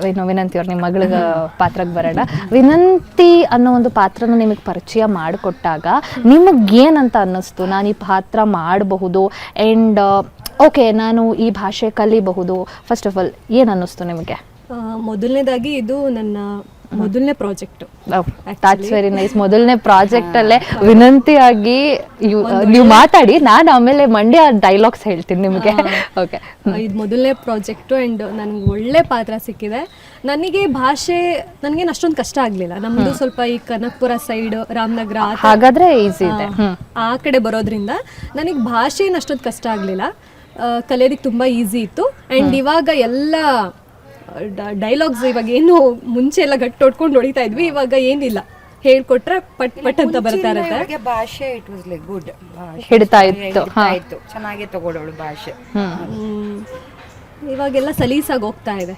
ಏನು ವಿನಂತಿ ಅವ್ರು ನಿಮ್ಮ ಮಗಳ ಪಾತ್ರಕ್ಕೆ ಬರೋಣ. ವಿನಂತಿ ಅನ್ನೋ ಒಂದು ಪಾತ್ರನ ನಿಮಗೆ ಪರಿಚಯ ಮಾಡಿಕೊಟ್ಟಾಗ ನಿಮಗೇನಂತ ಅನ್ನಿಸ್ತು, ನಾನು ಈ ಪಾತ್ರ ಮಾಡಬಹುದು ಆ್ಯಂಡ್ ಓಕೆ ನಾನು ಈ ಭಾಷೆ ಕಲಿಬಹುದು? ಫಸ್ಟ್ ಆಫ್ ಆಲ್ ಏನು ಅನ್ನಿಸ್ತು ನಿಮಗೆ? ಮೊದಲನೇದಾಗಿ ಇದು ನನ್ನ ಮೊದಲನೇ ಪ್ರಾಜೆಕ್ಟು. That's very nice. ಮೊದಲನೇ ಪ್ರಾಜೆಕ್ಟಲ್ಲೇ ವಿನಂತಿಯಾಗಿ ನೀವು ಮಾತಾಡಿ, ನಾನು ಆಮೇಲೆ ಮಂಡ್ಯ ಡೈಲಾಗ್ಸ್ ಹೇಳ್ತೀನಿ ನಿಮಗೆ. ಓಕೆ, ಇದು ಮೊದಲನೇ ಪ್ರಾಜೆಕ್ಟು ಆ್ಯಂಡ್ ನನಗೆ ಒಳ್ಳೆ ಪಾತ್ರ ಸಿಕ್ಕಿದೆ. ನನಗೆ ಭಾಷೆ ನನಗೇನು ಅಷ್ಟೊಂದು ಕಷ್ಟ ಆಗಲಿಲ್ಲ. ನಮ್ಮದು ಸ್ವಲ್ಪ ಈ ಕನಕಪುರ ಸೈಡ್, ರಾಮನಗರ ಹಾಗಾದರೆ ಈಸಿ ಇದೆ. ಆ ಕಡೆ ಬರೋದ್ರಿಂದ ನನಗೆ ಭಾಷೆ ಏನು ಅಷ್ಟೊಂದು ಕಷ್ಟ ಆಗಲಿಲ್ಲ, ಕಲಿಯೋದಕ್ಕೆ ತುಂಬ ಈಸಿ ಇತ್ತು. ಆ್ಯಂಡ್ ಇವಾಗ ಎಲ್ಲ ಡೈಲಾಗ್ಸ್ ಇವಾಗ ಏನು ಮುಂಚೆ ಎಲ್ಲ ಗಟ್ಟಿ ಹೊಡ್ಕೊಂಡು ಹೊಡಿತಾ ಇದ್ವಿ, ಇವಾಗ ಏನಿಲ್ಲ, ಹೇಳ್ಕೊಟ್ರೆ ಪಟ್ ಪಟ್ ಅಂತ ಬರ್ತಾ ಇರುತ್ತೆ. ಭಾಷೆ ಇಟ್ ವಾಸ್ ಲೈಕ್ ಗುಡ್, ಹಿಡಿತಾ ಇತ್ತು, ಚೆನ್ನಾಗಿ ತಗೊಳ್ಳೋಳು ಭಾಷೆ. ಇವಾಗೆಲ್ಲ ಸಲೀಸಾಗಿ ಹೋಗ್ತಾ ಇದೆ.